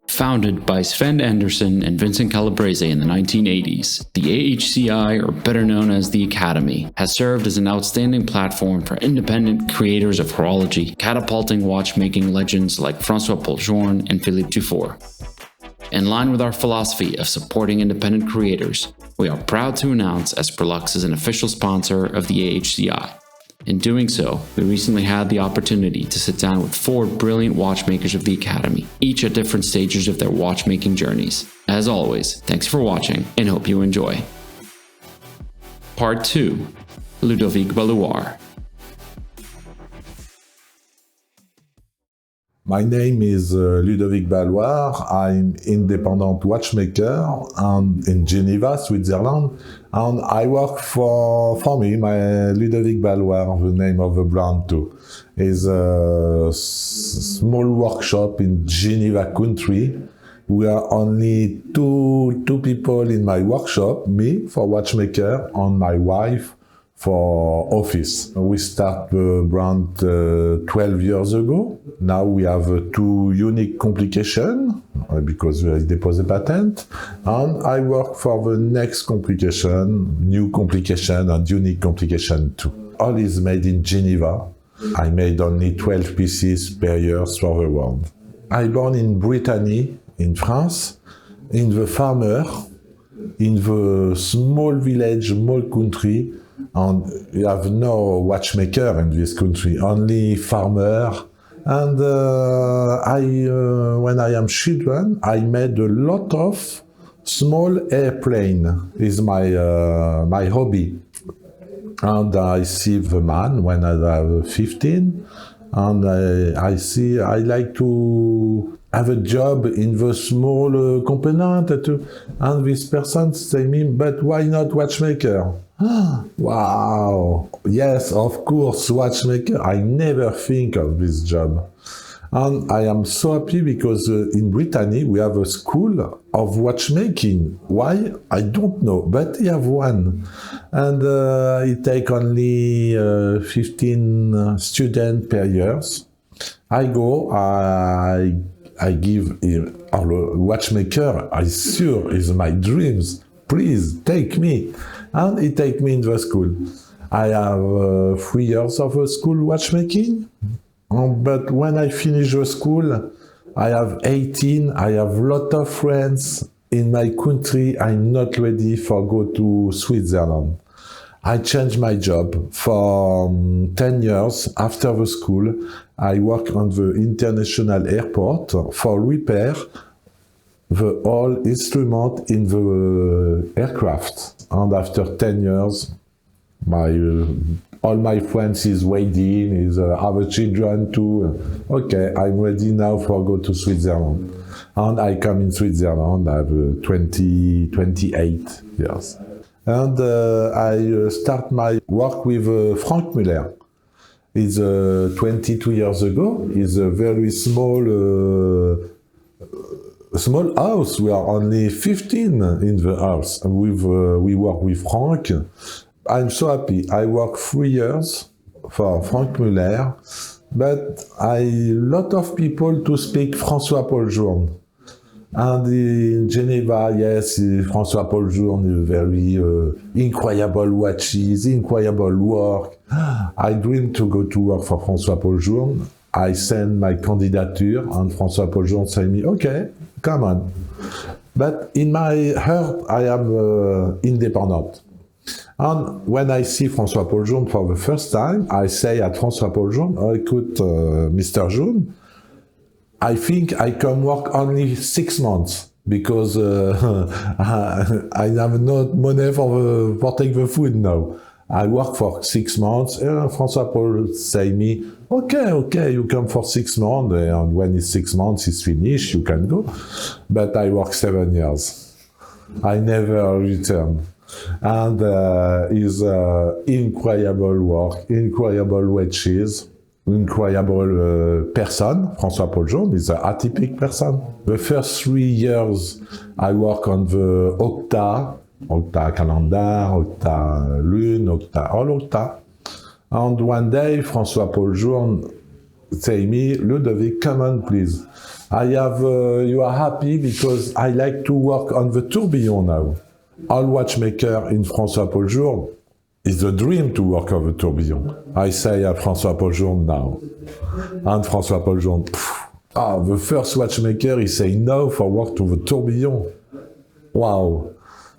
Founded by Sven Anderson and Vincent Calabrese in the 1980s, the AHCI, or better known as the Academy, has served as an outstanding platform for independent creators of horology, catapulting watchmaking legends like François Poljourne and Philippe Dufour. In line with our philosophy of supporting independent creators, we are proud to announce Esperlux is an official sponsor of the AHCI. In doing so, we recently had the opportunity to sit down with 4 brilliant watchmakers of the Academy, each at different stages of their watchmaking journeys. As always, thanks for watching and hope you enjoy. Part 2. Ludovic Ballouard. My name is Ludovic Ballouard. I'm independent watchmaker in Geneva, Switzerland, and I work for my Ludovic Ballouard, the name of the brand too, is a small workshop in Geneva country. We are only two people in my workshop, me for watchmaker and my wife for office. We start the brand 12 years ago. Now we have 2 unique complications because we depose a patent, and I work for the next complication, new complication and unique complication too. All is made in Geneva. I made only 12 pieces per year for the world. I born in Brittany, in France, in the farmer, in the small village, small country. And you have no watchmaker in this country, only farmer. And when I am children, I made a lot of small airplane. Is my hobby. And I see the man when I was 15, and I like to have a job in the small component. And this person say me, but why not watchmaker? Wow, yes, of course, watchmaker. I never think of this job. And I am so happy because in Brittany we have a school of watchmaking. Why? I don't know, but we have one. And it take only 15 students per year. I go, I give a watchmaker, I sure is my dreams. Please take me. And he take me in the school. I have 3 years of school watchmaking, but when I finish the school, I have 18, I have a lot of friends in my country. I'm not ready for go to Switzerland. I changed my job for 10 years after the school. I work on the international airport for repair the whole instrument in the aircraft. And after 10 years, all my friends is waiting, have children too. Okay, I'm ready now for go to Switzerland. And I come in Switzerland, I have 28 years. And I start my work with Frank Muller. It's 22 years ago. It's a very small house. We are only 15 in the house. We work with Frank. I'm so happy. I work 3 years for Frank Muller, but lot of people to speak François Poljourne. And in Geneva, yes, François Poljourne is very incredible watches, incredible work. I dream to go to work for François Poljourne. I send my candidature, and François Poljourne say me, okay, come on. But in my heart, I am independent. And when I see François Poljourne for the first time, I say at François Poljourne, écoute, Mr. Journe, I think I can work only 6 months because I have no money for take the food now. I work for 6 months. François Paul say me, okay, you come for 6 months, and when it's 6 months, it's finished, you can go. But I work 7 years. I never return. And it's incredible work, incredible watches, incredible person. François Poljourne is an atypical person. The first 3 years, I work on the Octa calendar, Octa lune, all Octa. And one day, François Poljourne say me, Ludovic, come on, please. You are happy because I like to work on the tourbillon now. All watchmaker in François Paul is a dream to work on the tourbillon. I say at François Paul now. And François Paul the first watchmaker, he say no for work to the tourbillon. Wow.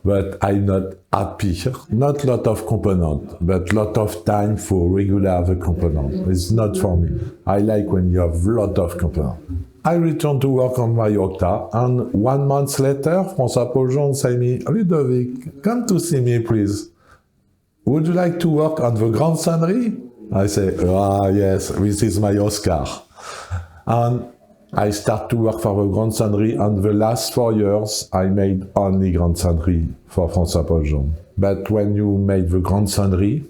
But I'm not happy. Not lot of component, but lot of time for regular the component. It's not for me. I like when you have lot of component. I return to work on my Octa, and 1 month later, François Paul say me, Ludovic, come to see me, please. Would you like to work on the Grande Sonnerie? I say, yes, this is my Oscar. And I start to work for the Grande Sonnerie, and the last 4 years, I made only Grande Sonnerie for François Paul. But when you made the Grande Sonnerie,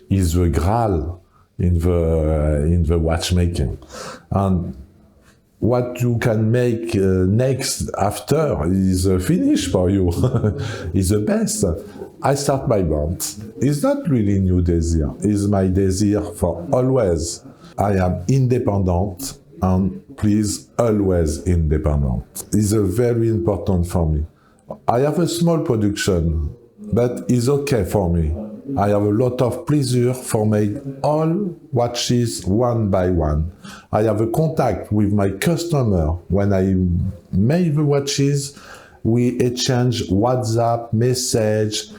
is the Graal in the watchmaking. And what you can make next after is a finish for you, is the best. I start my band. It's not really new desire, it's my desire for always. I am independent, and please, always independent. It's very important for me. I have a small production, but it's okay for me. I have a lot of pleasure for make all watches one by one. I have a contact with my customer. When I make the watches, we exchange WhatsApp, message,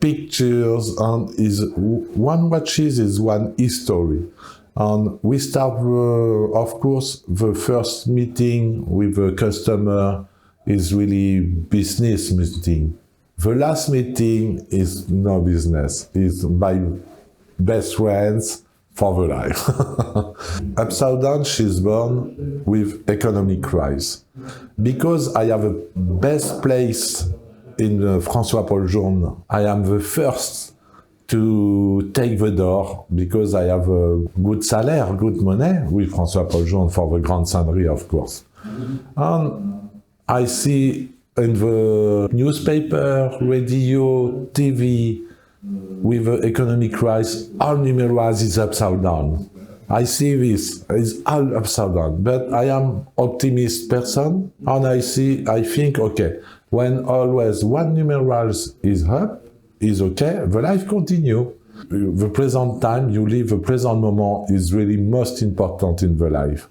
pictures, and one watches is one history. And we start, of course, the first meeting with the customer is really business meeting. The last meeting is no business. It's my best friends for the life. Upside down, she's born with economic crisis. Because I have a best place in François Paul, I am the first to take the door because I have a good salary, good money with François Paul for the Grande Sonnerie, of course. And I see in the newspaper, radio, TV, with the economic crisis, all numerals is upside down. I see this, it's all upside down, but I am optimist person, and I think, okay, when always one numerals is up, is okay, the life continue. The present time, you live the present moment is really most important in the life.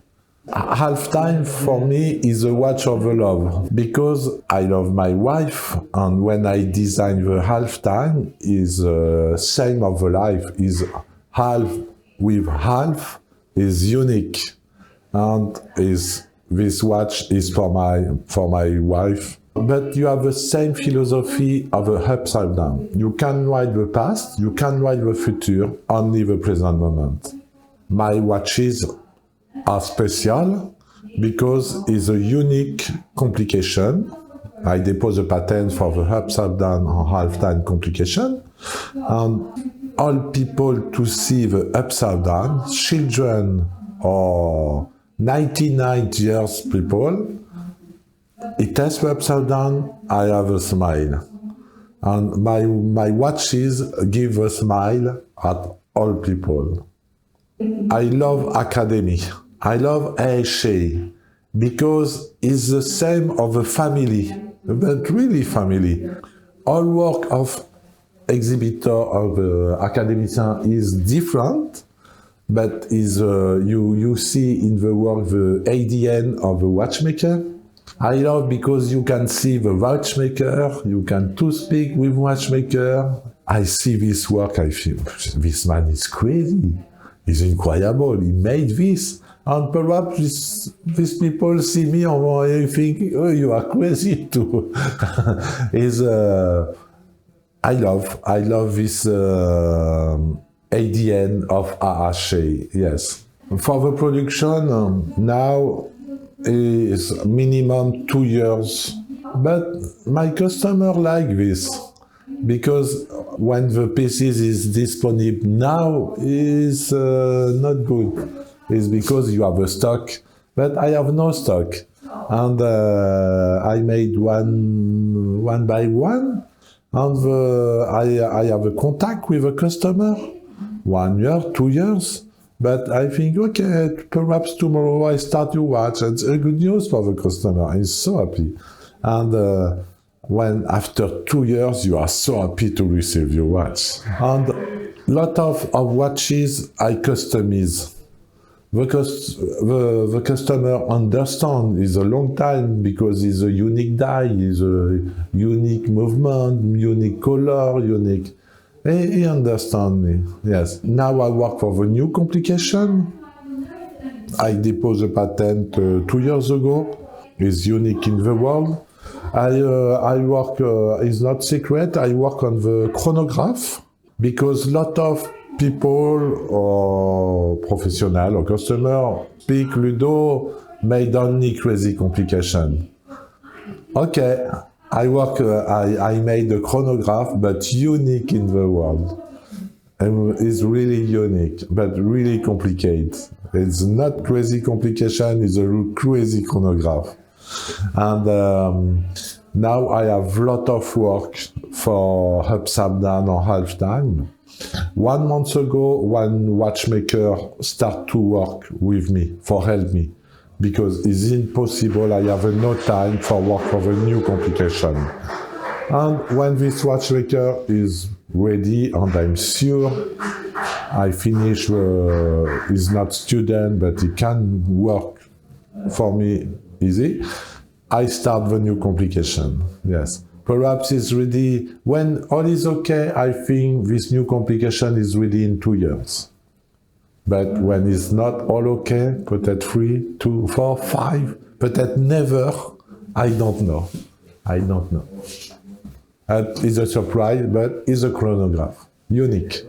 Half time for me is a watch of the love, because I love my wife, and when I design the half time is same of the life, is half with half is unique, and this watch is for my wife. But you have the same philosophy of the upside down. You can write the past, you can write the future, only the present moment. My watches are special because it's a unique complication. I depose a patent for the upside down or half-time complication. And all people to see the upside down, children or 99 years people, it tests the upside down, I have a smile. And my watches give a smile at all people. I love Académie. I love AHCI because it's the same of a family, but really family. All work of exhibitor of academician is different, but is you see in the work the ADN of the watchmaker. I love because you can see the watchmaker, you can speak with watchmaker. I see this work, I feel this man is crazy. He's incredible. He made this. And perhaps these people see me and think, oh, you are crazy too. I love this ADN of AHCI, yes. For the production, now is minimum 2 years. But my customer like this, because when the pieces is disponible now is not good. It's because you have a stock, but I have no stock. And I made one by one, and I have a contact with a customer, 1 year, 2 years, But I think, okay, perhaps tomorrow I start your watch. It's a good news for the customer. He's so happy. And when after 2 years, you are so happy to receive your watch. And a lot of watches I customize. The customer understand is a long time because it's a unique die, it's a unique movement, unique color, unique. He understand me, yes. Now I work for the new complication. I deposed a patent 2 years ago. It's unique in the world. I work, it's not secret, I work on the chronograph because a lot of people or professional or customer speak Ludo made only crazy complication. Okay, I made a chronograph but unique in the world. And it's really unique, but really complicated. It's not crazy complication, it's a crazy chronograph. And now I have a lot of work for upside down or half time. 1 month ago, one watchmaker started to work with me for help me because it's impossible. I have no time for work for the new complication. And when this watchmaker is ready, and I'm sure I finish, he's not student, but he can work for me easy, I start the new complication, yes. Perhaps it's ready, when all is okay, I think this new complication is ready in 2 years. But when it's not all okay, peut-être 3, 2, 4, 5, peut-être never, I don't know. I don't know. It's a surprise, but it's a chronograph, unique.